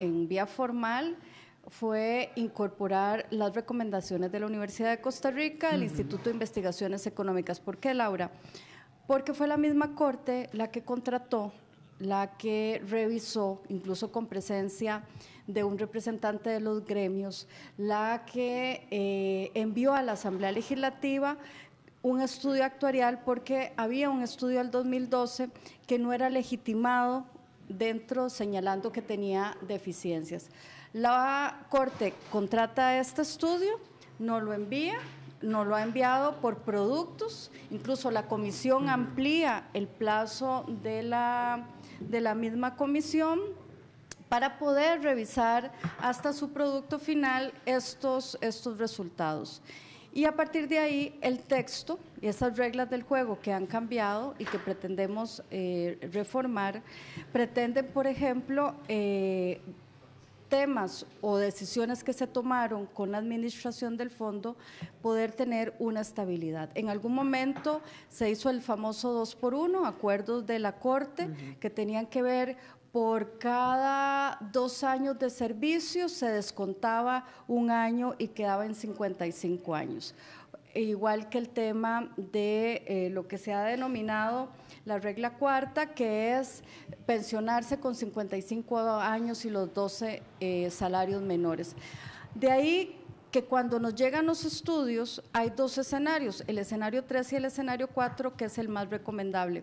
en vía formal fue incorporar las recomendaciones de la Universidad de Costa Rica, del Instituto de Investigaciones Económicas. ¿Por qué, Laura? Porque fue la misma Corte la que contrató, la que revisó, incluso con presencia de un representante de los gremios, la que envió a la Asamblea Legislativa un estudio actuarial, porque había un estudio del 2012 que no era legitimado dentro, señalando que tenía deficiencias. La Corte contrata este estudio, no lo envía, no lo ha enviado por productos, incluso la comisión amplía el plazo de la misma comisión para poder revisar hasta su producto final estos resultados. Y a partir de ahí, el texto y esas reglas del juego que han cambiado y que pretendemos reformar, pretenden, por ejemplo, temas o decisiones que se tomaron con la administración del fondo, poder tener una estabilidad. En algún momento se hizo el famoso 2x1, acuerdos de la Corte, que tenían que ver por cada 2 años de servicio se descontaba 1 año y quedaba en 55 años. Igual que el tema de lo que se ha denominado la regla cuarta, que es pensionarse con 55 años y los 12 salarios menores. De ahí que cuando nos llegan los estudios hay 2 escenarios, el escenario 3 y el escenario 4, que es el más recomendable.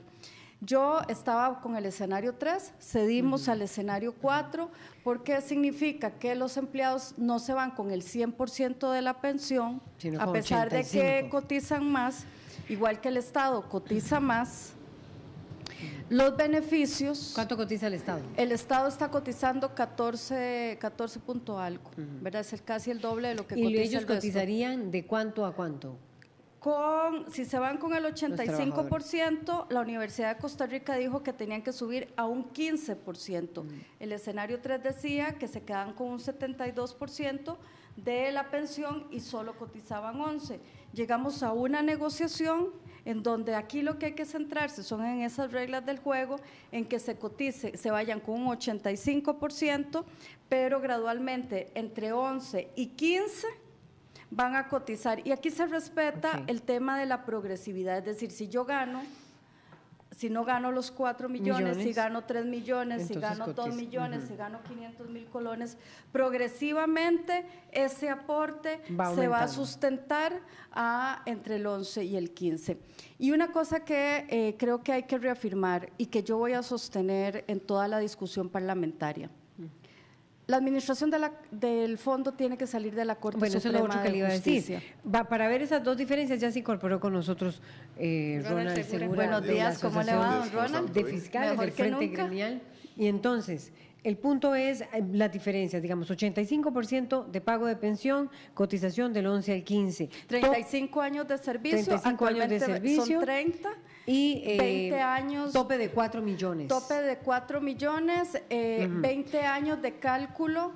Yo estaba con el escenario 3, cedimos al escenario 4, porque significa que los empleados no se van con el 100% de la pensión, a pesar 85%. De que cotizan más, igual que el Estado cotiza más. Los beneficios… ¿Cuánto cotiza el Estado? El Estado está cotizando 14 punto algo, ¿verdad? Es casi el doble de lo que cotiza el resto. ¿Y ellos cotizarían de cuánto a cuánto? Si se van con el 85%, la Universidad de Costa Rica dijo que tenían que subir a un 15%. El escenario 3 decía que se quedaban con un 72% de la pensión y solo cotizaban 11%. Llegamos a una negociación en donde aquí lo que hay que centrarse son en esas reglas del juego, en que se cotice, se vayan con un 85%, pero gradualmente entre 11 y 15% van a cotizar. Y aquí se respeta el tema de la progresividad, es decir, si yo gano, si no gano los 4 millones, si gano 3 millones, entonces, si gano 2 millones, si gano 500,000 colones, progresivamente ese aporte se va a sustentar entre el 11 y el 15. Y una cosa que creo que hay que reafirmar y que yo voy a sostener en toda la discusión parlamentaria: la administración del fondo tiene que salir de la Corte Suprema de Justicia. Para ver esas 2 diferencias ya se incorporó con nosotros Ronald Segura. Buenos días, ¿cómo le va, don Ronald? De fiscales del Frente Gremial. Y entonces, el punto es las diferencias, digamos, 85% de pago de pensión, cotización del 11 al 15. 35 años de servicio, 35 años de servicio, son 30. Y 20 años. Tope de 4 millones. Tope de 4 millones, 20 años de cálculo,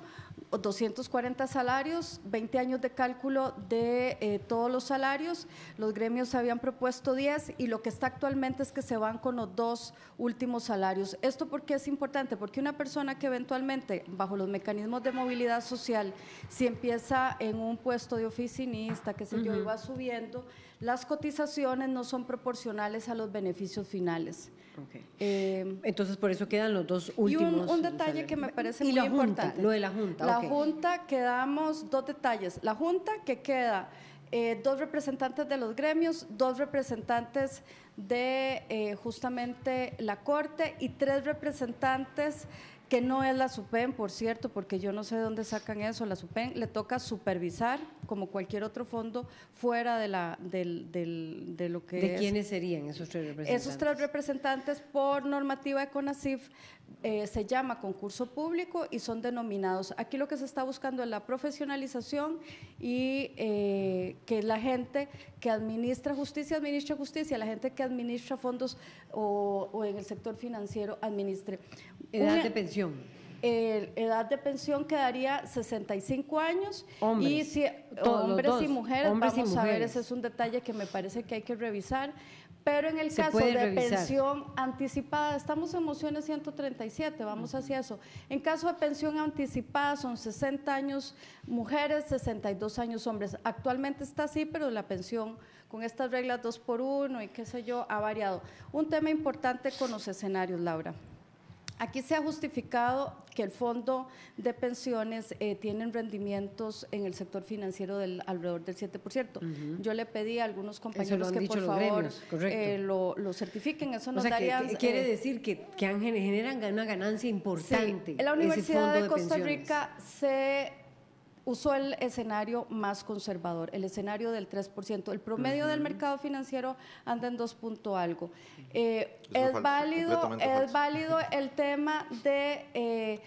240 salarios, 20 años de cálculo de todos los salarios. Los gremios habían propuesto 10 y lo que está actualmente es que se van con los 2 últimos salarios. ¿Esto por qué es importante? Porque una persona que eventualmente, bajo los mecanismos de movilidad social, si empieza en un puesto de oficinista, qué sé yo, y va subiendo, las cotizaciones no son proporcionales a los beneficios finales. Entonces, por eso quedan los 2 últimos. Y un detalle que me parece muy importante. Lo de la Junta. La Junta, quedamos 2 detalles. La Junta, que queda 2 representantes de los gremios, 2 representantes de justamente la Corte y 3 representantes que no es la SUPEM, por cierto, porque yo no sé de dónde sacan eso. La SUPEM le toca supervisar, como cualquier otro fondo, fuera de lo que ¿De quiénes serían esos 3 representantes? Esos 3 representantes, por normativa de CONACYF, se llama concurso público y son denominados. Aquí lo que se está buscando es la profesionalización y que la gente que administra justicia, la gente que administra fondos o en el sector financiero administre. Edad de pensión. Edad de pensión quedaría 65 años. Hombres y mujeres, hombres vamos y a ver, mujeres. ese es un detalle que me parece que hay que revisar, Pero en el caso de pensión anticipada, estamos en mociones 137, vamos hacia eso. En caso de pensión anticipada son 60 años mujeres, 62 años hombres. Actualmente está así, pero la pensión con estas reglas 2x1 y qué sé yo ha variado. Un tema importante con los escenarios, Laura. Aquí se ha justificado que el fondo de pensiones tienen rendimientos en el sector financiero del alrededor del 7%. Yo le pedí a algunos compañeros que por favor lo certifiquen. Eso nos daría. Quiere decir que generan una ganancia importante. Sí, en la Universidad de Costa Rica se usó el escenario más conservador, el escenario del 3%. El promedio del mercado financiero anda en 2 punto algo. Es válido el tema de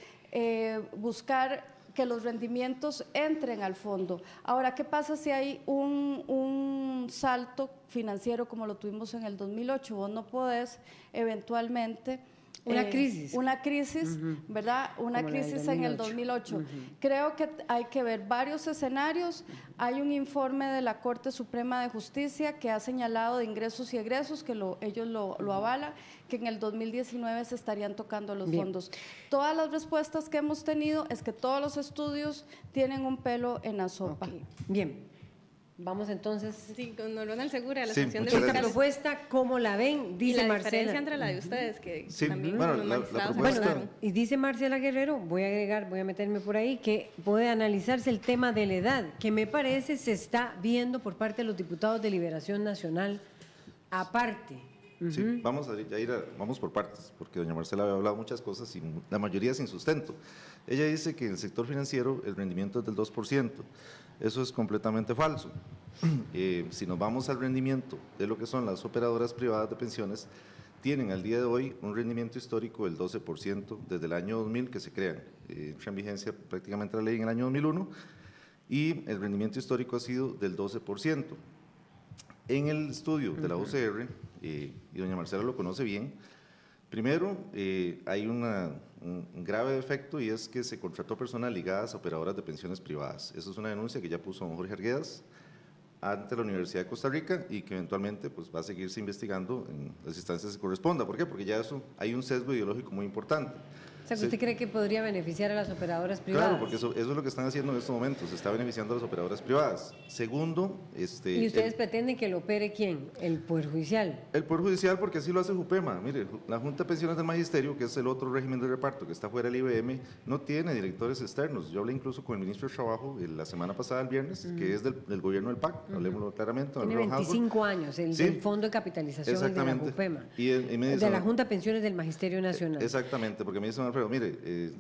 buscar que los rendimientos entren al fondo. Ahora, ¿qué pasa si hay un salto financiero como lo tuvimos en el 2008? Vos no podés eventualmente... Una crisis, ¿verdad? Una crisis en el 2008. Creo que hay que ver varios escenarios. Hay un informe de la Corte Suprema de Justicia que ha señalado de ingresos y egresos, que ellos lo avalan, que en el 2019 se estarían tocando los fondos. Todas las respuestas que hemos tenido es que todos los estudios tienen un pelo en la sopa. Bien. Vamos entonces. Sí, con Ronald Segura, la sección de esta propuesta, ¿cómo la ven? Dice Marcela. La diferencia entre la de ustedes, que también la propuesta. Y dice Marcela Guerrero, voy a meterme por ahí, que puede analizarse el tema de la edad, que me parece se está viendo por parte de los diputados de Liberación Nacional aparte. Sí, vamos por partes, porque doña Marcela había hablado muchas cosas y la mayoría sin sustento. Ella dice que en el sector financiero el rendimiento es del 2%. Eso es completamente falso. Si nos vamos al rendimiento de lo que son las operadoras privadas de pensiones, tienen al día de hoy un rendimiento histórico del 12% desde el año 2000 que se crean. Entra en vigencia prácticamente la ley en el año 2001 y el rendimiento histórico ha sido del 12%. En el estudio de la OCR, y doña Marcela lo conoce bien, primero hay un grave defecto y es que se contrató personas ligadas a operadoras de pensiones privadas. Esa es una denuncia que ya puso don Jorge Arguedas ante la Universidad de Costa Rica y que eventualmente pues, va a seguirse investigando en las instancias que corresponda. ¿Por qué? Porque ya eso hay un sesgo ideológico muy importante. O sea, ¿usted cree que podría beneficiar a las operadoras privadas? Claro, porque eso es lo que están haciendo en estos momentos, se está beneficiando a las operadoras privadas. Segundo… ¿Y ustedes pretenden que lo opere quién? ¿El Poder Judicial? El Poder Judicial, porque así lo hace JUPEMA. Mire, la Junta de Pensiones del Magisterio, que es el otro régimen de reparto que está fuera del IBM, no tiene directores externos. Yo hablé incluso con el ministro de Trabajo la semana pasada, el viernes, que es del gobierno del PAC, hablemoslo claramente. Tiene 25 años, del Fondo de Capitalización y de la JUPEMA, de la Junta de Pensiones del Magisterio Nacional. Exactamente, porque me dice Alfredo, mire…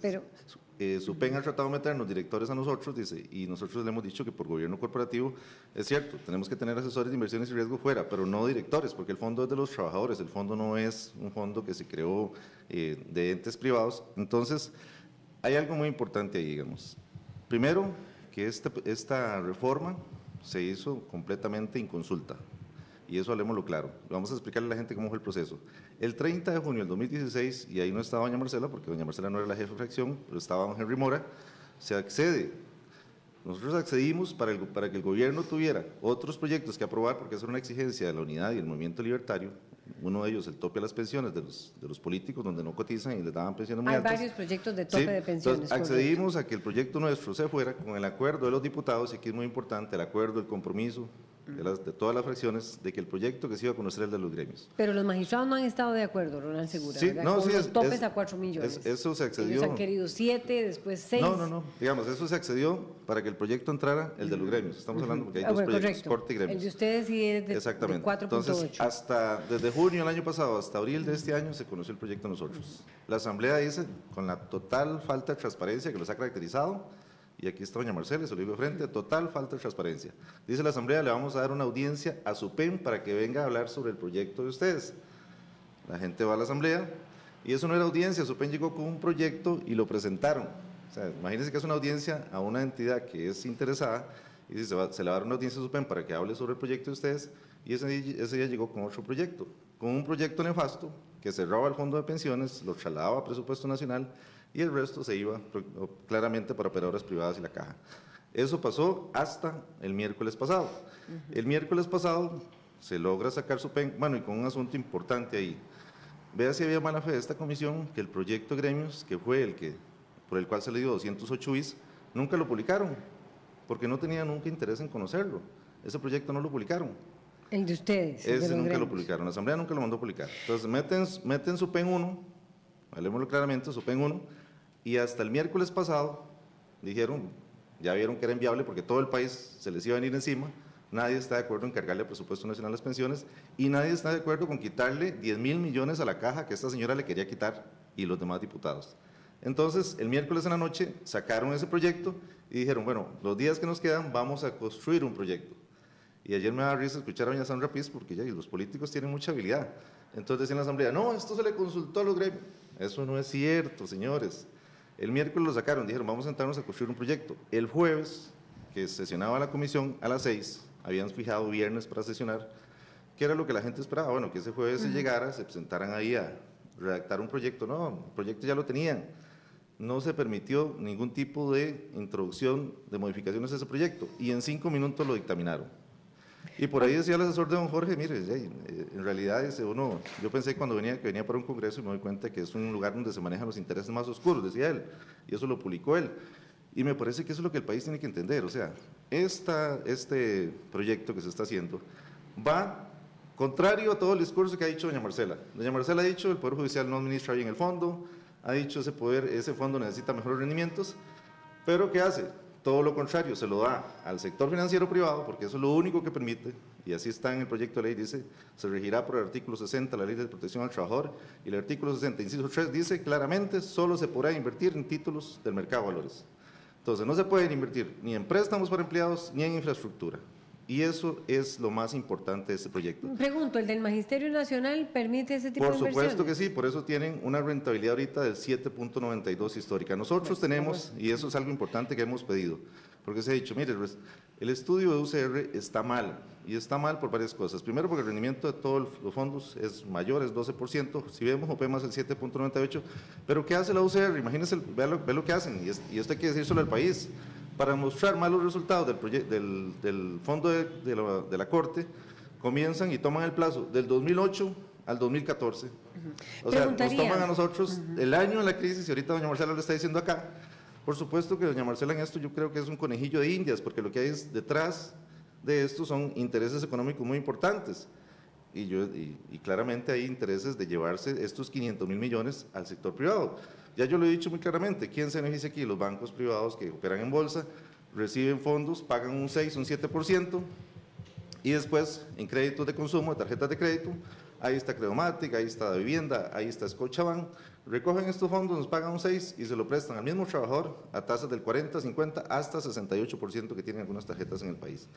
SUPEN ha tratado de meternos directores a nosotros, dice, y nosotros le hemos dicho que por gobierno corporativo, es cierto, tenemos que tener asesores de inversiones y riesgo fuera, pero no directores, porque el fondo es de los trabajadores, el fondo no es un fondo que se creó de entes privados. Entonces, hay algo muy importante ahí, digamos. Primero, que esta reforma se hizo completamente inconsulta. Y eso hablemoslo claro. Vamos a explicarle a la gente cómo fue el proceso. El 30 de junio del 2016, y ahí no estaba doña Marcela, porque doña Marcela no era la jefe de fracción, pero estaba don Henry Mora, se accede. Nosotros accedimos para que el gobierno tuviera otros proyectos que aprobar, porque esa era una exigencia de la unidad y el movimiento libertario. Uno de ellos, el tope a las pensiones de los políticos, donde no cotizan y les daban pensiones muy altas. Hay varios proyectos de tope de pensiones. Entonces, accedimos a que el proyecto nuestro se fuera con el acuerdo de los diputados, y aquí es muy importante, el acuerdo, el compromiso de todas las fracciones, de que el proyecto que se iba a conocer es el de los gremios. Pero los magistrados no han estado de acuerdo, Ronald Segura, sí, ¿verdad? No, con sí, los topes a 4 millones. Eso se accedió. Ellos han querido 7, después 6. No, digamos, eso se accedió para que el proyecto entrara, el de los gremios. Estamos hablando porque hay dos proyectos, correcto. Corte y gremios. El de ustedes sí es de 4.8. Entonces, desde junio del año pasado hasta abril de este año se conoció el proyecto nosotros. La Asamblea dice, con la total falta de transparencia que los ha caracterizado, y aquí está doña Marcela, se lo digo de frente, total falta de transparencia. Dice la Asamblea, le vamos a dar una audiencia a SUPEN para que venga a hablar sobre el proyecto de ustedes. La gente va a la Asamblea, y eso no era audiencia, SUPEN llegó con un proyecto y lo presentaron. O sea, imagínense que es una audiencia a una entidad que es interesada, y dice, se le va a dar una audiencia a SUPEN para que hable sobre el proyecto de ustedes, y ese día llegó con otro proyecto, con un proyecto nefasto que cerraba el fondo de pensiones, lo trasladaba a presupuesto nacional, y el resto se iba claramente para operadoras privadas y la caja. Eso pasó hasta el miércoles pasado. El miércoles pasado se logra sacar su PEN, bueno, y con un asunto importante ahí. Vea si había mala fe de esta comisión, que el proyecto de gremios, que fue por el cual se le dio 208 bis, nunca lo publicaron, porque no tenían nunca interés en conocerlo. Ese proyecto no lo publicaron. El de ustedes. Ese nunca lo publicaron, la Asamblea nunca lo mandó a publicar. Entonces meten su PEN 1, hablemoslo claramente, su PEN 1, y hasta el miércoles pasado dijeron, ya vieron que era inviable porque todo el país se les iba a venir encima, nadie está de acuerdo en cargarle al presupuesto nacional las pensiones y nadie está de acuerdo con quitarle 10.000 millones a la caja que esta señora le quería quitar y los demás diputados. Entonces, el miércoles en la noche sacaron ese proyecto y dijeron, bueno, los días que nos quedan vamos a construir un proyecto. Y ayer me daba risa escuchar a doña Sandra Piz porque ya, y los políticos tienen mucha habilidad. Entonces decía en la asamblea, no, esto se le consultó a los gremios. Eso no es cierto, señores. El miércoles lo sacaron, dijeron, vamos a sentarnos a construir un proyecto. El jueves, que sesionaba la comisión a las 6, habían fijado viernes para sesionar, ¿qué era lo que la gente esperaba? Bueno, que ese jueves se llegara, se presentaran ahí a redactar un proyecto. No, el proyecto ya lo tenían. No se permitió ningún tipo de introducción de modificaciones a ese proyecto y en 5 minutos lo dictaminaron. Y por ahí decía el asesor de don Jorge, mire, en realidad yo pensé cuando que venía para un congreso y me doy cuenta que es un lugar donde se manejan los intereses más oscuros, decía él, y eso lo publicó él. Y me parece que eso es lo que el país tiene que entender, o sea, este proyecto que se está haciendo va contrario a todo el discurso que ha dicho doña Marcela. Doña Marcela ha dicho el Poder Judicial no administra bien el fondo, ha dicho ese fondo necesita mejores rendimientos, pero ¿qué hace? Todo lo contrario, se lo da al sector financiero privado, porque eso es lo único que permite, y así está en el proyecto de ley, dice, se regirá por el artículo 60, la Ley de Protección al Trabajador, y el artículo 60, inciso 3, dice claramente, solo se podrá invertir en títulos del mercado de valores. Entonces, no se pueden invertir ni en préstamos para empleados, ni en infraestructura. Y eso es lo más importante de este proyecto. Pregunto, ¿el del Magisterio Nacional permite ese tipo de inversiones? Por supuesto que sí, por eso tienen una rentabilidad ahorita del 7.92 histórica. Nosotros tenemos, y eso es algo importante que hemos pedido, porque se ha dicho, mire, el estudio de UCR está mal, y está mal por varias cosas. Primero, porque el rendimiento de todos los fondos es mayor, es 12%, si vemos OPEMAS el 7.98%, pero ¿qué hace la UCR? Imagínense, ve lo que hacen, y esto hay que decírselo al país. Para mostrar malos resultados del fondo de la Corte, comienzan y toman el plazo del 2008 al 2014. O sea, nos toman a nosotros el año de la crisis, y ahorita doña Marcela lo está diciendo acá. Por supuesto que doña Marcela en esto yo creo que es un conejillo de indias, porque lo que hay detrás de esto son intereses económicos muy importantes. Y claramente hay intereses de llevarse estos 500.000 millones al sector privado. Ya yo lo he dicho muy claramente, ¿quién se beneficia aquí? Los bancos privados que operan en bolsa, reciben fondos, pagan un 6, un 7%, y después en créditos de consumo, tarjetas de crédito, ahí está Credomatic, ahí está Vivienda, ahí está Scotiabank, recogen estos fondos, nos pagan un 6 y se lo prestan al mismo trabajador a tasas del 40, 50, hasta 68% que tienen algunas tarjetas en el país.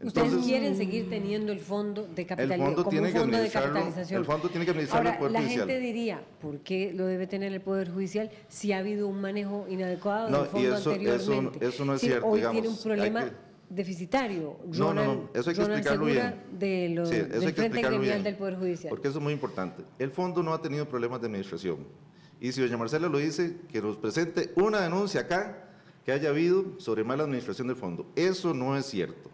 Entonces, ¿ustedes quieren seguir teniendo el fondo de capitalización como un fondo de capitalización? El fondo tiene que administrarlo el Poder Judicial. La gente diría, ¿por qué lo debe tener el Poder Judicial si ha habido un manejo inadecuado del fondo anteriormente? Eso no es cierto, hoy digamos. Tiene un problema deficitario. No, eso hay que explicarlo bien. Del Frente Gremial del Poder Judicial. Porque eso es muy importante. El fondo no ha tenido problemas de administración. Y si doña Marcela lo dice, que nos presente una denuncia acá que haya habido sobre mala administración del fondo. Eso no es cierto.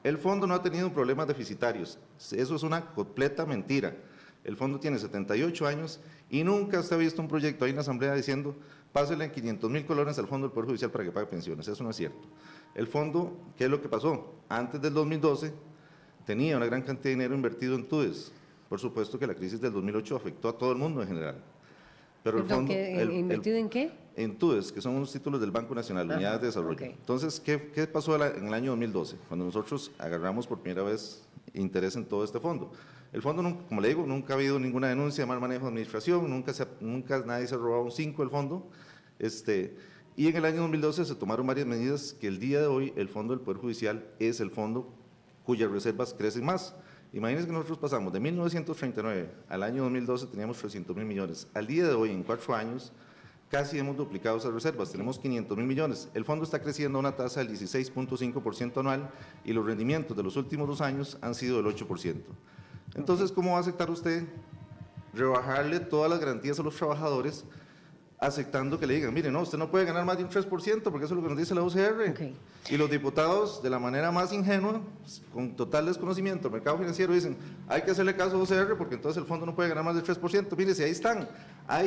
El fondo no ha tenido problemas deficitarios, eso es una completa mentira. El fondo tiene 78 años y nunca se ha visto un proyecto ahí en la Asamblea diciendo, pásenle 500.000 colones al fondo del Poder Judicial para que pague pensiones, eso no es cierto. El fondo, ¿qué es lo que pasó? Antes del 2012 tenía una gran cantidad de dinero invertido en TUDES, por supuesto que la crisis del 2008 afectó a todo el mundo en general. Pero el fondo, ¿invertido en qué? En TUDES, que son unos títulos del Banco Nacional, Unidades de Desarrollo. Okay. Entonces, ¿qué pasó en el año 2012? Cuando nosotros agarramos por primera vez interés en todo este fondo. El fondo, como le digo, nunca ha habido ninguna denuncia de mal manejo de administración, nunca nadie se ha robado un 5 del fondo. Y en el año 2012 se tomaron varias medidas que el día de hoy el fondo del Poder Judicial es el fondo cuyas reservas crecen más. Imagínense que nosotros pasamos de 1939 al año 2012, teníamos 300.000 millones. Al día de hoy, en 4 años, casi hemos duplicado esas reservas, tenemos 500.000 millones. El fondo está creciendo a una tasa del 16.5% anual y los rendimientos de los últimos 2 años han sido del 8%. Entonces, ¿cómo va a aceptar usted rebajarle todas las garantías a los trabajadores aceptando que le digan, mire, no, usted no puede ganar más de un 3%, porque eso es lo que nos dice la UCR. Okay. Y los diputados, de la manera más ingenua, con total desconocimiento del mercado financiero, dicen, hay que hacerle caso a UCR, porque entonces el fondo no puede ganar más del 3%. Mire, si ahí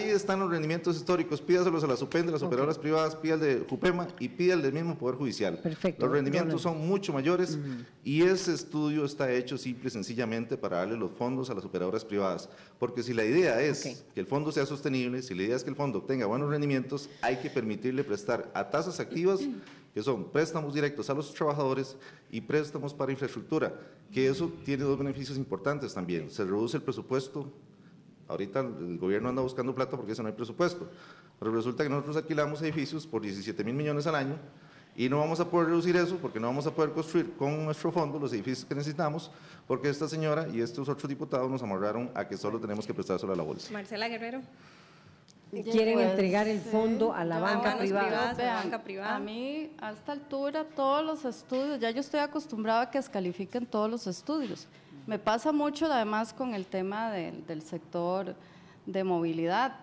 están los rendimientos históricos, pídaselos a la SUPEN de las operadoras privadas, pida el de Jupema y pida el del mismo Poder Judicial. Perfecto. Los rendimientos son mucho mayores y ese estudio está hecho simple y sencillamente para darle los fondos a las operadoras privadas. Porque si la idea es que el fondo sea sostenible, si la idea es que el fondo tenga buenos rendimientos, hay que permitirle prestar a tasas activas, que son préstamos directos a los trabajadores y préstamos para infraestructura, que eso tiene dos beneficios importantes también. Se reduce el presupuesto. Ahorita el gobierno anda buscando plata porque eso no hay presupuesto, pero resulta que nosotros alquilamos edificios por 17.000 millones al año y no vamos a poder reducir eso porque no vamos a poder construir con nuestro fondo los edificios que necesitamos, porque esta señora y estos otros diputados nos amarraron a que solo tenemos que prestárselo a la bolsa. Marcela Guerrero. Quieren entregar el fondo a la banca privada. A mí, a esta altura, todos los estudios, ya yo estoy acostumbrada a que descalifiquen todos los estudios. Me pasa mucho además con el tema del sector de movilidad.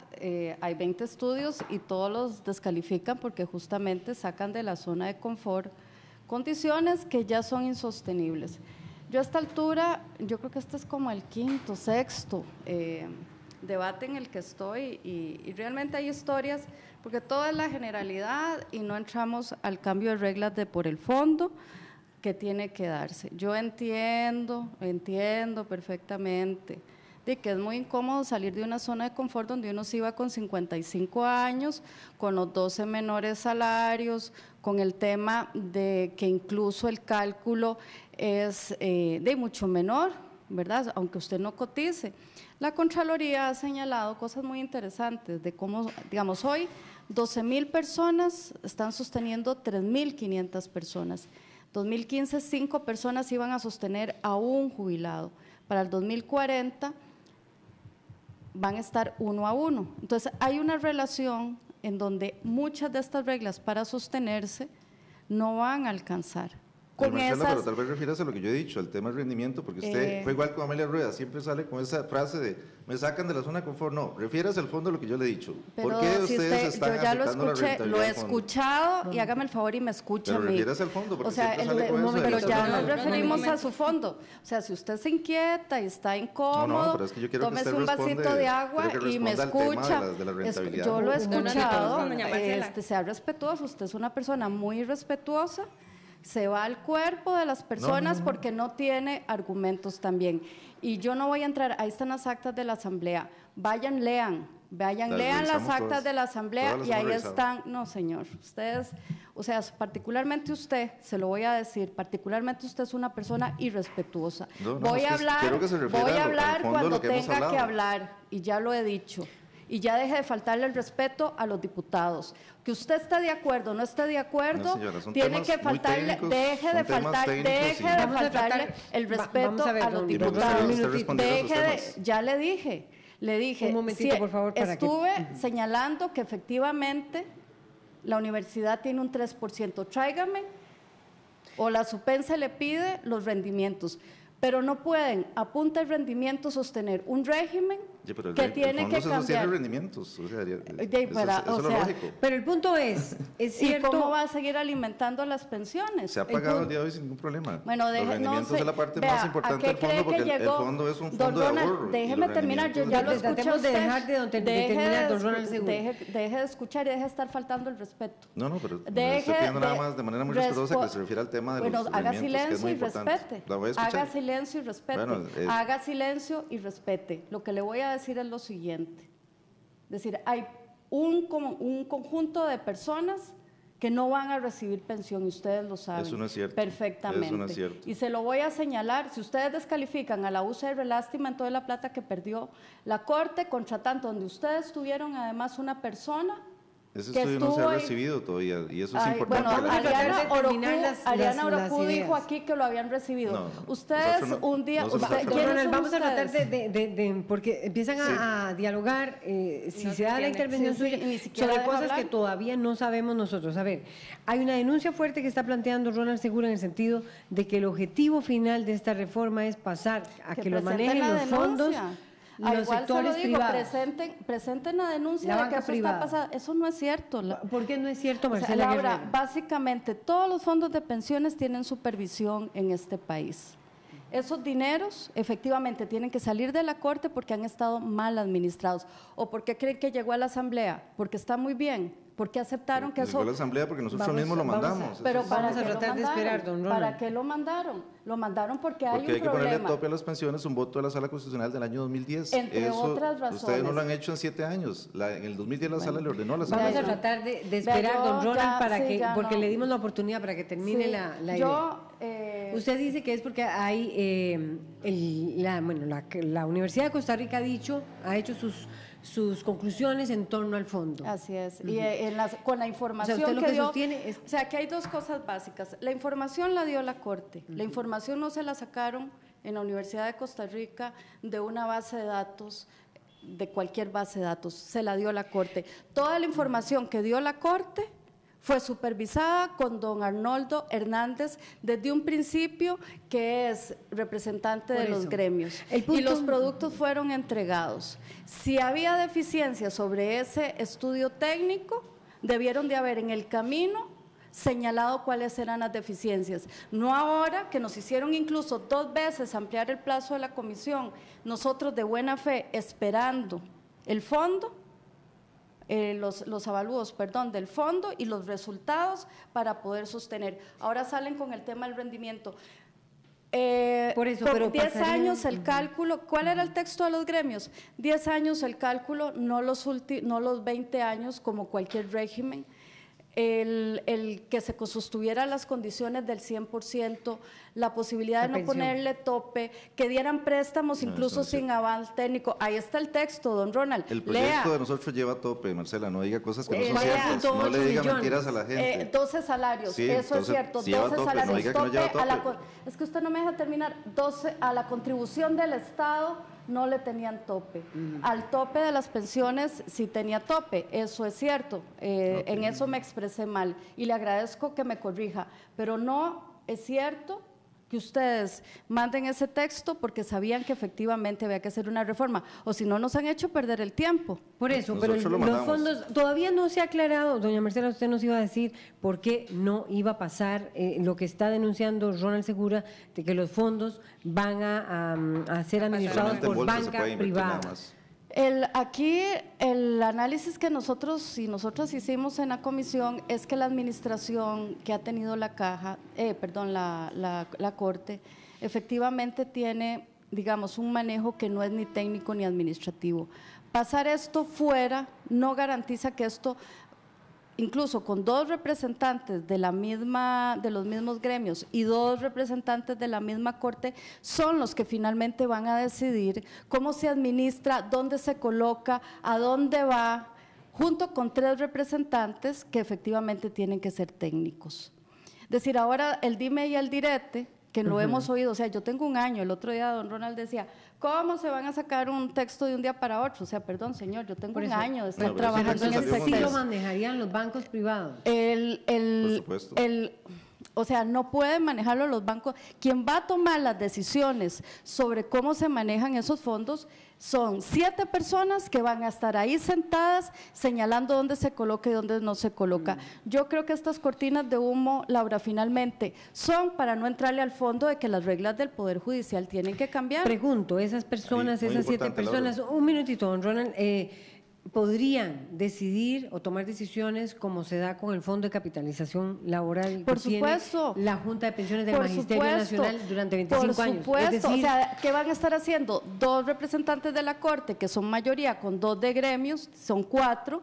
Hay 20 estudios y todos los descalifican porque justamente sacan de la zona de confort condiciones que ya son insostenibles. Yo a esta altura, yo creo que este es como el quinto, sexto debate en el que estoy y realmente hay historias, porque todo es la generalidad y no entramos al cambio de reglas de por el fondo que tiene que darse. Yo entiendo perfectamente de que es muy incómodo salir de una zona de confort donde uno se iba con 55 años, con los 12 menores salarios, con el tema de que incluso el cálculo es de mucho menor, ¿verdad? Aunque usted no cotice. La Contraloría ha señalado cosas muy interesantes de cómo, digamos, hoy 12.000 personas están sosteniendo 3.500 personas. 2015, 5 personas iban a sostener a un jubilado. Para el 2040 van a estar 1 a 1. Entonces, hay una relación en donde muchas de estas reglas para sostenerse no van a alcanzar. Marcela, pero tal vez refieras a lo que yo he dicho, al tema del rendimiento, porque usted fue igual con Amelia Rueda, siempre sale con esa frase de me sacan de la zona de confort. No, refieras al fondo a lo que yo le he dicho. Pero ¿Por qué si ustedes están yo ya lo he del fondo? escuchado y hágame el favor y me escucha a mí. Pero refieras al fondo, porque o sea, siempre sale con eso. pero ya nos no, referimos a su fondo. O sea, si usted se inquieta y está incómodo, pero es que yo quiero tómese que un usted vasito de agua y me escucha. Yo lo he escuchado, sea respetuoso, usted es una persona muy respetuosa. Se va al cuerpo de las personas porque no tiene argumentos también. Y yo no voy a entrar, ahí están las actas de la Asamblea, vayan, lean las actas de la Asamblea y ahí están, no señor, ustedes, o sea, particularmente usted, se lo voy a decir, particularmente usted es una persona irrespetuosa. Voy a hablar cuando tenga que hablar y ya lo he dicho. Y ya deje de faltarle el respeto a los diputados. Que usted esté de acuerdo o no esté de acuerdo, señora, tiene que faltarle, deje de faltarle el respeto a los diputados. Ya le dije, un momentito, por favor, estuve señalando que efectivamente la universidad tiene un 3%. Tráigame, o la SUPEN se le pide los rendimientos. Pero no pueden, a punta de rendimiento, sostener un régimen que tiene que cambiar. Rendimientos, o sea, eso es lógico. Pero el punto es cierto. ¿Y cómo va a seguir alimentando las pensiones? Se ha pagado el día de hoy sin ningún problema. Bueno, los rendimientos es la parte más importante del fondo, porque el fondo es un fondo de ahorro. Déjeme terminar, yo ya lo escuché. De dejar de terminar, don Ronald Seguro. Deje de escuchar y deje de estar faltando el respeto. No, pero estoy pidiendo nada más de manera muy respetuosa que se refiera al tema de los rendimientos, que es muy importante. Haga silencio y respete. Haga silencio y respete. Lo que le voy a decir es lo siguiente. Es decir, hay un conjunto de personas que no van a recibir pensión y ustedes lo saben. Eso no es cierto. Perfectamente. Eso no es cierto. Y se lo voy a señalar. Si ustedes descalifican a la UCR, lástima en toda la plata que perdió la Corte, contratando donde ustedes tuvieron además una persona. Ese estudio no se ha recibido todavía y eso es importante. Bueno, Ariana Orocu dijo aquí que lo habían recibido. No, ustedes un día… Vamos a tratar de porque empiezan a dialogar, si se da la intervención suya, sobre cosas que todavía no sabemos nosotros. A ver, hay una denuncia fuerte que está planteando Ronald Seguro en el sentido de que el objetivo final de esta reforma es pasar a que lo manejen los fondos. los sectores privados. Presenten la denuncia de que eso está pasando. Eso no es cierto. ¿Por qué no es cierto, Marcela Laura, Guerrero? básicamente todos los fondos de pensiones tienen supervisión en este país. Esos dineros efectivamente tienen que salir de la Corte porque han estado mal administrados. ¿O por qué creen que llegó a la Asamblea? Porque está muy bien. ¿Por qué aceptaron que eso? Llegó a la Asamblea porque nosotros mismos lo mandamos. Pero vamos a tratar de esperar, don Ronald. ¿Para qué lo mandaron? Lo mandaron porque hay un problema. Porque hay que ponerle tope a las pensiones, un voto de la Sala Constitucional del año 2010. Entre otras razones. Ustedes no lo han hecho en 7 años. En el 2010 la Sala le ordenó a la Asamblea. Vamos a tratar de esperar, don Ronald, porque le dimos la oportunidad para que termine la idea. Usted dice que es porque hay la Universidad de Costa Rica ha hecho sus conclusiones en torno al fondo. Así es. Y con la información que dio, o sea, que hay dos cosas básicas. La información la dio la Corte. La información no se la sacaron en la Universidad de Costa Rica de una base de datos, de cualquier base de datos. Se la dio la Corte. Toda la información que dio la Corte fue supervisada con don Arnoldo Hernández desde un principio, que es representante de los gremios, y los productos fueron entregados. Si había deficiencias sobre ese estudio técnico, debieron de haber en el camino señalado cuáles eran las deficiencias, no ahora que nos hicieron incluso 2 veces ampliar el plazo de la comisión, nosotros de buena fe esperando el fondo, los avalúos, del fondo y los resultados para poder sostener. Ahora salen con el tema del rendimiento. Por eso, por 10 años el cálculo, ¿cuál era el texto de los gremios? 10 años el cálculo, no los 20 años como cualquier régimen. El que se sostuvieran las condiciones del 100%, la posibilidad de no ponerle tope, que dieran préstamos incluso sin aval técnico. Ahí está el texto, don Ronald. El proyecto de nosotros lleva tope, Marcela, no diga cosas que no son ciertas, no le diga mentiras a la gente. 12 salarios, sí, eso entonces, es cierto, 12 salarios. No diga que no lleva tope. Es que usted no me deja terminar. 12 a la contribución del Estado no le tenían tope. Al tope de las pensiones sí tenía tope, eso es cierto. En eso me expresé mal y le agradezco que me corrija, pero no es cierto que ustedes manden ese texto porque sabían que efectivamente había que hacer una reforma, o si no nos han hecho perder el tiempo. Por eso, pero los fondos, todavía no se ha aclarado, doña Marcela, usted nos iba a decir por qué no iba a pasar lo que está denunciando Ronald Segura, de que los fondos van a ser administrados por banca privada. Aquí el análisis que nosotros hicimos en la comisión es que la administración que ha tenido la Corte efectivamente tiene, digamos, un manejo que no es ni técnico ni administrativo. Pasar esto fuera no garantiza que esto, incluso con 2 representantes de los mismos gremios y 2 representantes de la misma Corte, son los que finalmente van a decidir cómo se administra, dónde se coloca, a dónde va, junto con 3 representantes que efectivamente tienen que ser técnicos. Es decir, ahora el dime y el direte, que lo hemos oído, o sea, yo tengo un año, el otro día don Ronald decía, ¿cómo se van a sacar un texto de un día para otro? O sea, perdón, señor, yo tengo un año de estar trabajando en este texto. ¿Sí lo manejarían los bancos privados? Por supuesto. O sea, no pueden manejarlo los bancos. Quien va a tomar las decisiones sobre cómo se manejan esos fondos son 7 personas que van a estar ahí sentadas señalando dónde se coloca y dónde no se coloca. Yo creo que estas cortinas de humo, Laura, finalmente son para no entrarle al fondo de que las reglas del Poder Judicial tienen que cambiar. Pregunto, esas personas, esas 7 personas, un minutito, don Ronald, ¿podrían decidir o tomar decisiones como se da con el Fondo de Capitalización Laboral por supuesto, la Junta de Pensiones del Magisterio Nacional durante 25 años? Por supuesto, o sea, ¿qué van a estar haciendo? 2 representantes de la Corte, que son mayoría, con 2 de gremios, son 4,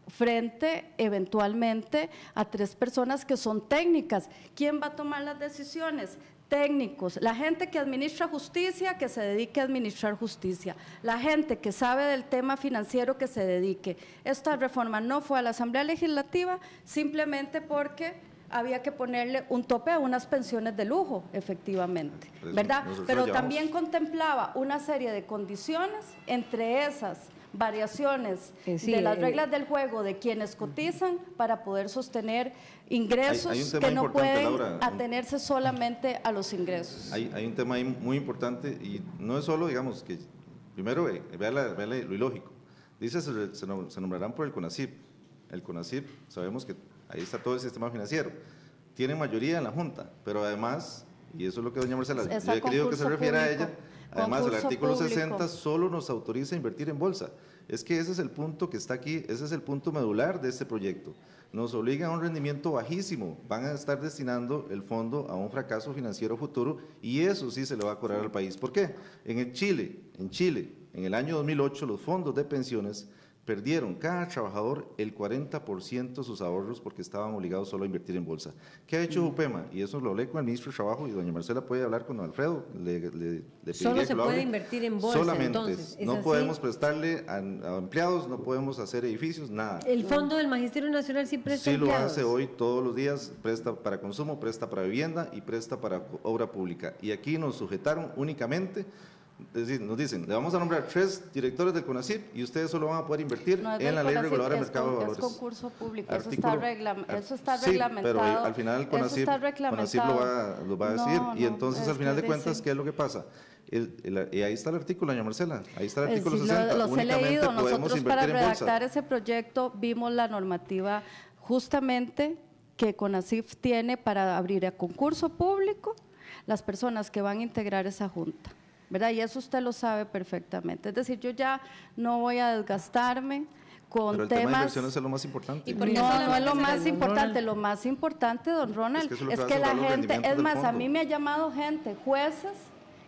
frente eventualmente a 3 personas que son técnicas. ¿Quién va a tomar las decisiones? Técnicos, la gente que administra justicia, que se dedique a administrar justicia, la gente que sabe del tema financiero, que se dedique. Esta reforma no fue a la Asamblea Legislativa simplemente porque había que ponerle un tope a unas pensiones de lujo, efectivamente, ¿verdad? Pero también contemplaba una serie de condiciones, entre esas variaciones de las reglas del juego de quienes cotizan para poder sostener ingresos que no pueden atenerse solamente a los ingresos. Hay un tema ahí muy importante y no es solo, digamos, que Primero, vea lo ilógico. Dice, se nombrarán por el CONACYT. El CONACYT, sabemos que ahí está todo el sistema financiero. Tiene mayoría en la Junta, pero además, y eso es lo que doña Marcela, yo he querido que se refiera a ella, además el artículo 60 solo nos autoriza a invertir en bolsa. Es que ese es el punto que está aquí, ese es el punto medular de este proyecto. Nos obliga a un rendimiento bajísimo, van a estar destinando el fondo a un fracaso financiero futuro y eso sí se le va a cobrar al país. ¿Por qué? En Chile, en el año 2008, los fondos de pensiones perdieron cada trabajador el 40% de sus ahorros porque estaban obligados solo a invertir en bolsa. ¿Qué ha hecho Jupema? Y eso lo hablé con el ministro de Trabajo y doña Marcela puede hablar con don Alfredo. Solo se puede invertir en bolsa, solamente, entonces. No podemos prestarle a empleados, no podemos hacer edificios, nada. ¿El Fondo del Magisterio Nacional sí presta empleados? Sí lo hace hoy todos los días, presta para consumo, presta para vivienda y presta para obra pública. Y aquí nos sujetaron únicamente. Es decir, nos dicen, le vamos a nombrar 3 directores del CONACYT y ustedes solo van a poder invertir en la ley reguladora de mercado de valores. Es concurso público, eso está reglamentado. Sí, pero al final el CONACYT lo va a decidir. Y entonces, al final de cuentas, ¿qué es lo que pasa? Y ahí está el artículo, doña Marcela, ahí está el artículo 60. Los he leído, nosotros para redactar ese proyecto vimos la normativa justamente que CONACYT tiene para abrir a concurso público las personas que van a integrar esa junta, ¿verdad? Y eso usted lo sabe perfectamente. Es decir, yo ya no voy a desgastarme con pero el temas… tema de inversiones es lo más importante. No es lo más importante. Lo más importante, don Ronald, es que la gente… Es más, a mí me ha llamado gente, jueces,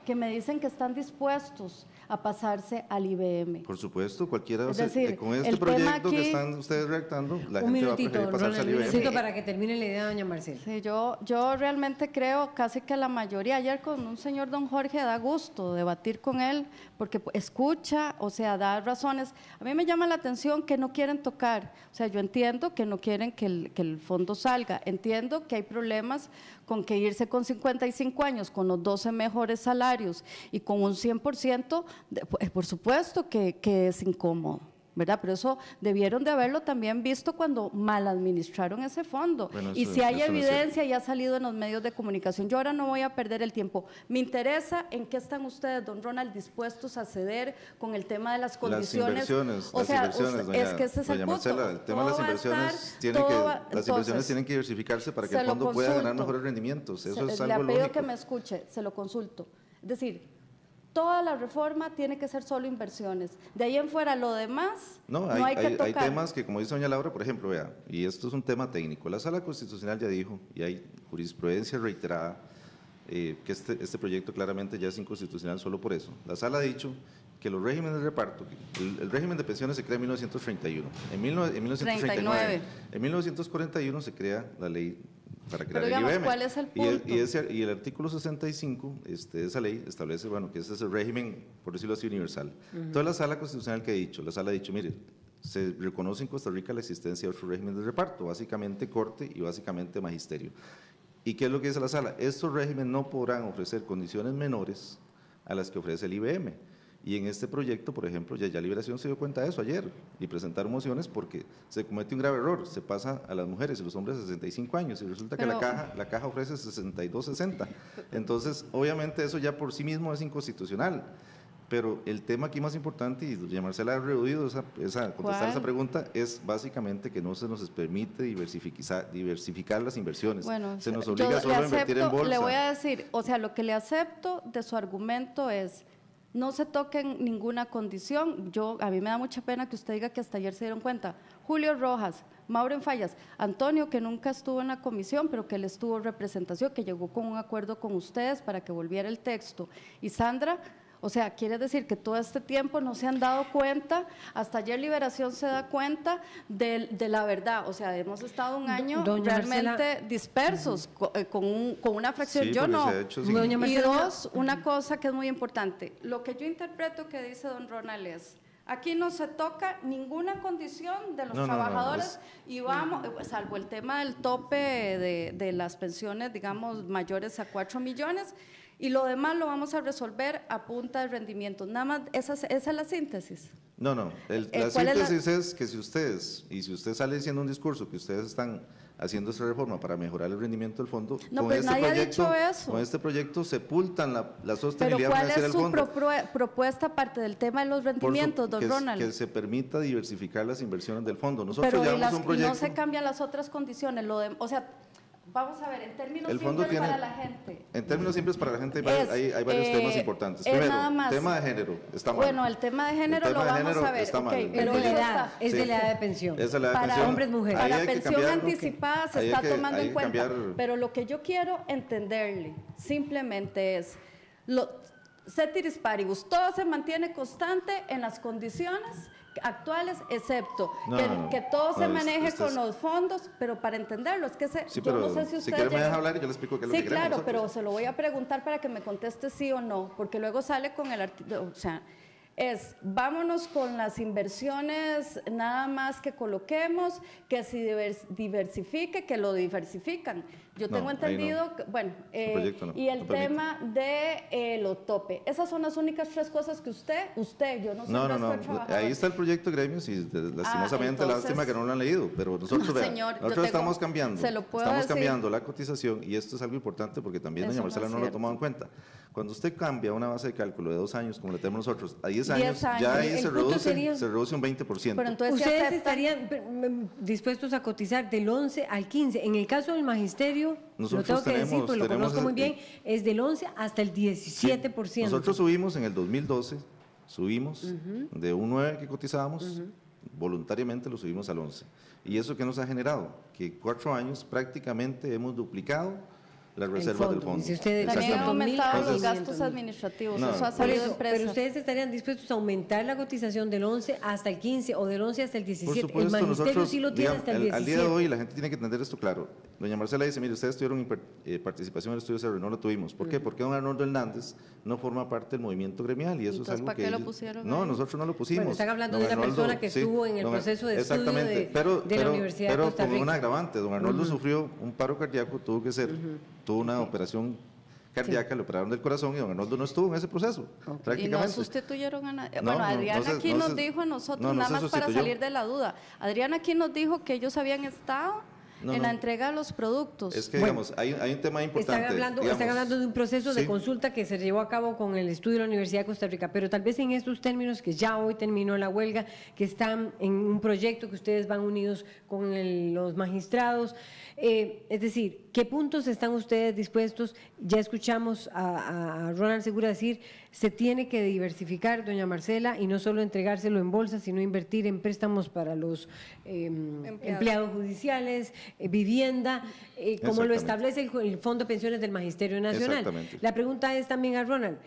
que me dicen que están dispuestos a pasarse al IBM. Por supuesto, cualquiera, es decir, con este proyecto aquí, que están ustedes redactando, la gente va a preferir pasarse al IBM. Un minutito para que termine la idea, doña Marcela. Sí, yo realmente creo casi que la mayoría, ayer con un señor don Jorge da gusto debatir con él, porque escucha, o sea, da razones. A mí me llama la atención que no quieren tocar, o sea, yo entiendo que no quieren que el fondo salga, entiendo que hay problemas con que irse con 55 años, con los 12 mejores salarios y con un 100%, por supuesto que es incómodo, ¿verdad? Pero eso debieron de haberlo también visto cuando mal administraron ese fondo. Bueno, y si hay evidencia y ha salido en los medios de comunicación, yo ahora no voy a perder el tiempo. Me interesa en qué están ustedes, don Ronald, dispuestos a ceder con el tema de las condiciones. Es que ese es el punto. Marcela, el tema de las inversiones, tienen que diversificarse para que el fondo pueda ganar mejores rendimientos. Eso es algo lógico. Le pido que me escuche, se lo consulto. Es decir, toda la reforma tiene que ser solo inversiones. De ahí en fuera, lo demás, no hay que tocar. Hay temas que, como dice doña Laura, por ejemplo, vea, y esto es un tema técnico, la Sala Constitucional ya dijo, y hay jurisprudencia reiterada, que este proyecto claramente ya es inconstitucional solo por eso. La Sala ha dicho que los regímenes de reparto, el régimen de pensiones se crea en 1931, en 1939, en 1941 se crea la ley para crear el IBM. ¿Cuál es el punto? Y el artículo 65 de esa ley establece, bueno, que ese es el régimen, por decirlo así, universal. Entonces la Sala Constitucional que ha dicho, la Sala ha dicho, mire, se reconoce en Costa Rica la existencia de otro régimen de reparto, básicamente corte y básicamente magisterio. ¿Y qué es lo que dice la Sala? Estos regímenes no podrán ofrecer condiciones menores a las que ofrece el IBM. Y en este proyecto, por ejemplo, ya Liberación se dio cuenta de eso ayer y presentaron mociones porque se comete un grave error, se pasa a las mujeres y los hombres a 65 años y resulta que la caja ofrece 62-60. Entonces, obviamente eso ya por sí mismo es inconstitucional. Pero el tema aquí más importante, y doña Marcela ha rehuido contestar esa pregunta, es básicamente que no se nos permite diversificar las inversiones. Bueno, se nos obliga solo a invertir en bolsa. Le voy a decir, o sea, lo que le acepto de su argumento es… No se toquen ninguna condición. A mí me da mucha pena que usted diga que hasta ayer se dieron cuenta. Julio Rojas, Mauro Fallas, Antonio, que nunca estuvo en la comisión, pero que él estuvo en representación, que llegó con un acuerdo con ustedes para que volviera el texto. Y Sandra, o sea, quiere decir que todo este tiempo no se han dado cuenta, hasta ayer Liberación se da cuenta de la verdad, o sea, hemos estado un año realmente dispersos con una fracción, sí, yo no, y dos, una cosa que es muy importante, lo que yo interpreto que dice don Ronald es, aquí no se toca ninguna condición de los trabajadores y vamos, salvo el tema del tope de las pensiones, digamos, mayores a 4 millones, y lo demás lo vamos a resolver a punta de rendimiento. Nada más, esa es la síntesis. No, la síntesis es que si usted sale diciendo un discurso que ustedes están haciendo esta reforma para mejorar el rendimiento del fondo, no, con, este proyecto, con este proyecto sepultan la sostenibilidad financiera del fondo. ¿Pero cuál es su propuesta aparte del tema de los rendimientos, don Ronald? Que se permita diversificar las inversiones del fondo. Nosotros pero llevamos un proyecto. Y no se cambian las otras condiciones, o sea, vamos a ver, en términos simples para la gente. En términos simples para la gente hay varios temas importantes. Primero, tema de género, está mal. Bueno, el tema de género lo vamos a ver. Pero la edad, es de la edad de pensión. Es de la edad de para pensión. Hombres, mujeres. Para pensión anticipada se está tomando en cuenta. Pero lo que yo quiero entenderle simplemente es, ceteris paribus, todo se mantiene constante en las condiciones actuales, excepto que todo se maneje con los fondos, pero para entenderlo, es que yo no sé si usted... Si quiere me deja hablar y yo le explico qué es lo que queremos. Sí, claro, pero se lo voy a preguntar para que me conteste sí o no, porque luego sale con el artículo, o sea, vámonos con las inversiones nada más que coloquemos, que si diversifique, que lo diversifican. Yo tengo entendido, y el tema de lo tope. Esas son las únicas tres cosas que usted, yo no sé. Ahí está el proyecto de gremios y lastimosamente, lástima que no lo han leído, pero nosotros, nosotros estamos cambiando, cambiando la cotización y esto es algo importante porque también doña Marcela no lo ha tomado en cuenta. Cuando usted cambia una base de cálculo de 2 años, como la tenemos nosotros, a 10 años, ya ahí se reduce un 20%. Pero entonces ¿ustedes estarían dispuestos a cotizar del 11 al 15? En el caso del magisterio, lo tengo que decir, pues lo conozco muy bien, es del 11 hasta el 17%. Sí, nosotros subimos en el 2012, de un 9 que cotizábamos, voluntariamente lo subimos al 11. ¿Y eso qué nos ha generado? Que 4 años prácticamente hemos duplicado las reservas del fondo. Si también han aumentado los gastos administrativos, eso ha salido de empresa. Pero ustedes estarían dispuestos a aumentar la cotización del 11 hasta el 15 o del 11 hasta el 17. Por supuesto, el magisterio sí lo tiene hasta el 17. Al día de hoy la gente tiene que entender esto claro. Doña Marcela dice, mire, ustedes tuvieron participación en el estudio CR, no lo tuvimos. ¿Por qué? Porque don Arnoldo Hernández no forma parte del movimiento gremial y eso es algo ¿para qué lo pusieron? No, nosotros no lo pusimos. Bueno, están hablando de una persona que estuvo en el proceso de estudio de la Universidad de Costa Rica. Pero con un agravante, don Arnoldo sufrió un paro cardíaco, tuvo una operación cardíaca, le operaron del corazón y don Arnoldo no estuvo en ese proceso, prácticamente. Y no sustituyeron a nadie. Bueno, Adriana aquí nos dijo a nosotros, nada más para salir de la duda, Adriana aquí nos dijo que ellos habían estado en la entrega de los productos. Es que, digamos, hay un tema importante. Están hablando de un proceso de consulta que se llevó a cabo con el estudio de la Universidad de Costa Rica, pero tal vez en estos términos que ya hoy terminó la huelga, que están en un proyecto que ustedes van unidos con los magistrados, es decir, ¿qué puntos están ustedes dispuestos? Ya escuchamos a Ronald Segura decir, se tiene que diversificar, doña Marcela, y no solo entregárselo en bolsa, sino invertir en préstamos para los empleados judiciales, vivienda, como lo establece el Fondo de Pensiones del Magisterio Nacional. La pregunta es también a Ronald,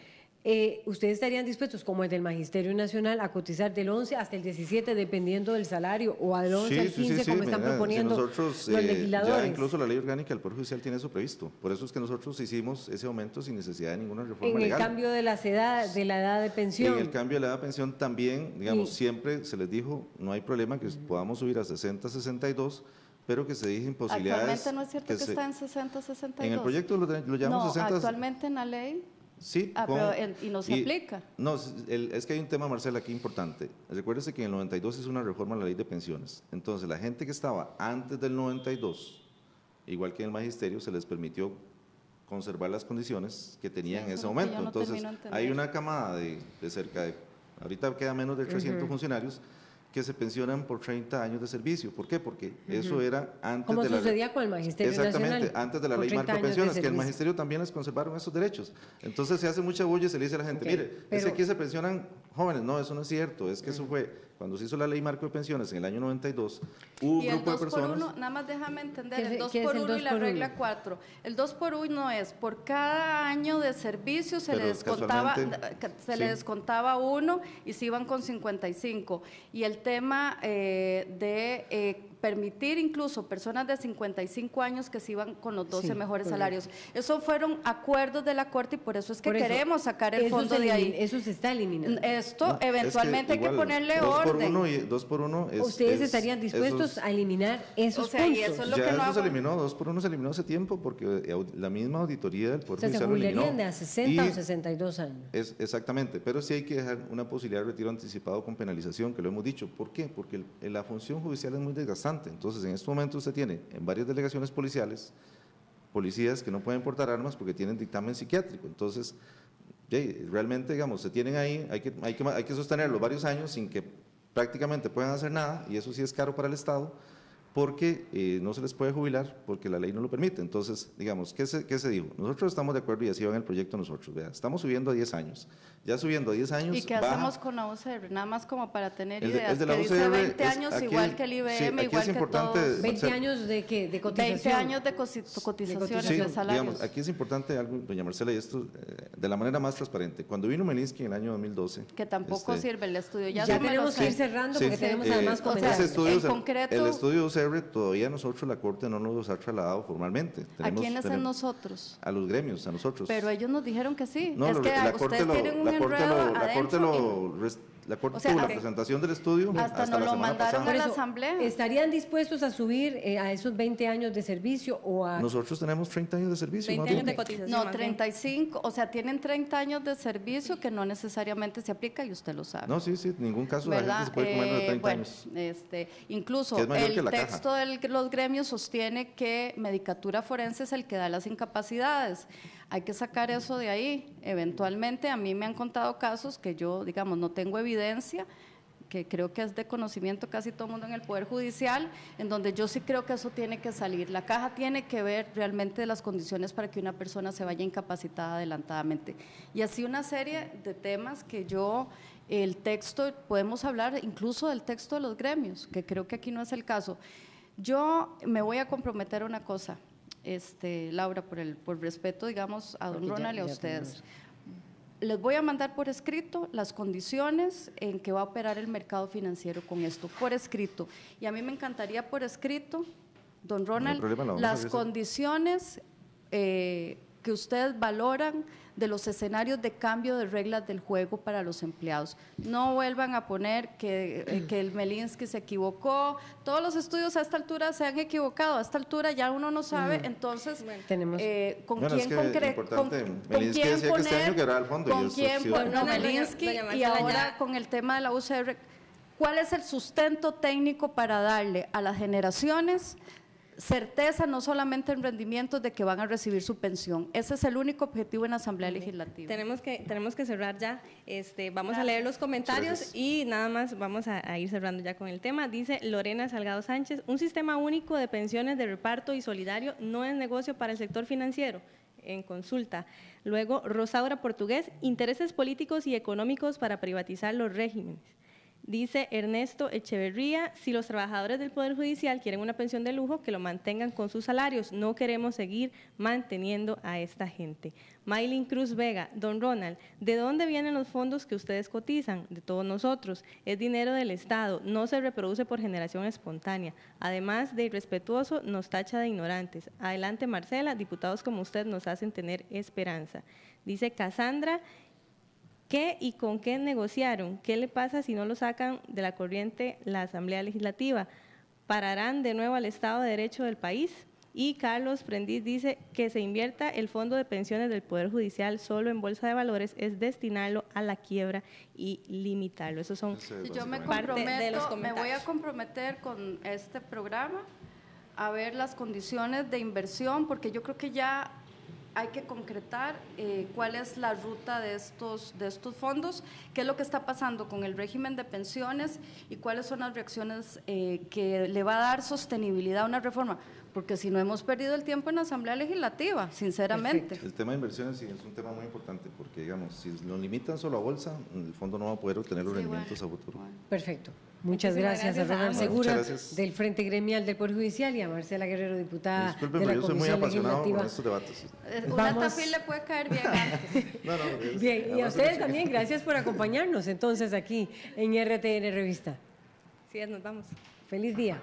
¿ustedes estarían dispuestos, como el del Magisterio Nacional, a cotizar del 11 hasta el 17 dependiendo del salario o del 11 al 15 como están proponiendo los legisladores? Ya incluso la ley orgánica del Poder Judicial tiene eso previsto. Por eso es que nosotros hicimos ese aumento sin necesidad de ninguna reforma legal. En el cambio de la edad de pensión. En el cambio de la edad de pensión también, digamos, siempre se les dijo, no hay problema que podamos subir a 60, 62, pero que se dejen posibilidades. Actualmente no es cierto que está en 60, 62. En el proyecto lo llamamos 60. Actualmente en la ley. Sí, y no se aplica. No, es que hay un tema, Marcela, aquí importante. Recuérdese que en el 92 hizo una reforma a la ley de pensiones. Entonces, la gente que estaba antes del 92, igual que en el magisterio, se les permitió conservar las condiciones que tenían en ese momento. Entonces, hay una camada de cerca de, ahorita queda menos de 300 funcionarios, que se pensionan por 30 años de servicio. ¿Por qué? Porque eso era antes de la... Como sucedía con el Magisterio Exactamente, Nacional, antes de la ley marco de pensiones, que el Magisterio también les conservaron esos derechos. Entonces se hace mucha bulla y se le dice a la gente, mire, es que aquí se pensionan jóvenes. No, eso no es cierto, es que eso fue... Cuando se hizo la ley marco de pensiones en el año 92, hubo un grupo de personas... Y el 2 por 1, nada más déjame entender, el 2 por 1 y la regla 4. El 2 por 1 es por cada año de servicio se le descontaba uno y se iban con 55. Y el tema permitir incluso personas de 55 años que se iban con los 12 mejores salarios. Esos fueron acuerdos de la Corte y por eso es que queremos sacar el fondo de ahí. Eso se está eliminando. Esto eventualmente hay que ponerle orden. 2 por 1 es... ¿Ustedes estarían dispuestos a eliminar esos puntos? Y eso es lo que no se eliminó, 2 por 1 se eliminó hace tiempo porque la misma auditoría del Poder Judicial lo eliminó. Se jubilarían de a 60 o 62 años. Exactamente, pero sí hay que dejar una posibilidad de retiro anticipado con penalización, que lo hemos dicho. ¿Por qué? Porque la función judicial es muy desgastante. Entonces, en este momento usted tiene en varias delegaciones policiales policías que no pueden portar armas porque tienen dictamen psiquiátrico. Entonces, realmente, digamos, se tienen ahí, hay que sostenerlos varios años sin que prácticamente puedan hacer nada, y eso sí es caro para el Estado, porque no se les puede jubilar porque la ley no lo permite. Entonces, digamos, ¿qué se dijo? Nosotros estamos de acuerdo y así va en el proyecto nosotros. Vea, estamos subiendo a 10 años. Ya subiendo a 10 años. ¿Y qué hacemos con la UCR? Nada más como para tener ideas. El de la que UCR dice 20 años, aquí, igual que el IBM, sí, igual que todos. 20 años de qué? De cotización. 20 años de cotizaciones, sí, de salarios. Digamos, aquí es importante algo, doña Marcela, y esto de la manera más transparente. Cuando vino Melinsky en el año 2012. Que tampoco sirve el estudio. Ya tenemos que ir cerrando porque tenemos además comentarios. El estudio UCR todavía nosotros, la Corte, no nos ha trasladado formalmente. ¿A quiénes son nosotros? A los gremios, a nosotros. Pero ellos nos dijeron que sí. No, es que ustedes tienen un enredo la Corte tuvo la presentación del estudio hasta nos lo mandaron a la Asamblea. ¿Estarían dispuestos a subir a esos 20 años de servicio o a...? Nosotros tenemos 30 años de servicio. 20 años de cotización. No, 35, o sea, tienen 30 años de servicio que no necesariamente se aplica y usted lo sabe. No, sí, en ningún caso la gente se puede comer menos de 30 años. Incluso el texto de los gremios sostiene que Medicatura Forense es el que da las incapacidades. Hay que sacar eso de ahí. Eventualmente, a mí me han contado casos que yo, digamos, no tengo evidencia, que creo que es de conocimiento casi todo el mundo en el Poder Judicial, en donde yo sí creo que eso tiene que salir. La caja tiene que ver realmente las condiciones para que una persona se vaya incapacitada adelantadamente. Y así una serie de temas que el texto, podemos hablar incluso del texto de los gremios, que creo que aquí no es el caso. Yo me voy a comprometer a una cosa, Laura, por respeto, digamos, a don Ronald y a ustedes. Les voy a mandar por escrito las condiciones en que va a operar el mercado financiero con esto, por escrito. Y a mí me encantaría por escrito, don Ronald, las condiciones que ustedes valoran de los escenarios de cambio de reglas del juego para los empleados. No vuelvan a poner que el Melinsky se equivocó. Todos los estudios a esta altura se han equivocado. A esta altura ya uno no sabe, entonces, tenemos ¿con quién poner? No, Melinsky, y ahora con el tema de la UCR, ¿cuál es el sustento técnico para darle a las generaciones certeza, no solamente en rendimientos, de que van a recibir su pensión? Ese es el único objetivo en la Asamblea Legislativa. Tenemos que cerrar ya. Vamos a leer los comentarios y nada más vamos a ir cerrando ya con el tema. Dice Lorena Salgado Sánchez: un sistema único de pensiones de reparto y solidario no es negocio para el sector financiero. En consulta. Luego, Rosaura Portugués: intereses políticos y económicos para privatizar los regímenes. Dice Ernesto Echeverría: si los trabajadores del Poder Judicial quieren una pensión de lujo, que lo mantengan con sus salarios, no queremos seguir manteniendo a esta gente. Maylin Cruz Vega: don Ronald, ¿de dónde vienen los fondos que ustedes cotizan? De todos nosotros, es dinero del Estado, no se reproduce por generación espontánea, además de irrespetuoso, nos tacha de ignorantes. Adelante Marcela, diputados como usted nos hacen tener esperanza. Dice Cassandra: ¿qué y con qué negociaron? ¿Qué le pasa si no lo sacan de la corriente la Asamblea Legislativa? ¿Pararán de nuevo al Estado de Derecho del país? Y Carlos Prendiz dice que se invierta el fondo de pensiones del Poder Judicial solo en bolsa de valores, es destinarlo a la quiebra y limitarlo. Esos son yo me voy a comprometer con este programa a ver las condiciones de inversión, porque yo creo que ya hay que concretar cuál es la ruta de estos fondos, qué es lo que está pasando con el régimen de pensiones y cuáles son las reacciones que le va a dar sostenibilidad a una reforma, porque si no hemos perdido el tiempo en la Asamblea Legislativa, sinceramente. Perfecto. El tema de inversiones sí es un tema muy importante, porque digamos, si lo limitan solo a bolsa, el fondo no va a poder obtener los rendimientos a futuro. Perfecto. Muchas gracias a Ronald Segura del Frente Gremial del Poder Judicial y a Marcela Guerrero, diputada Disculpe, de la pero yo soy muy Comisión apasionado Legislativa. con estos debates. Una tafil le puede caer bien antes. No, bien, y a ustedes también, gracias por acompañarnos entonces aquí en RTN Revista. Sí, nos vamos. Feliz día.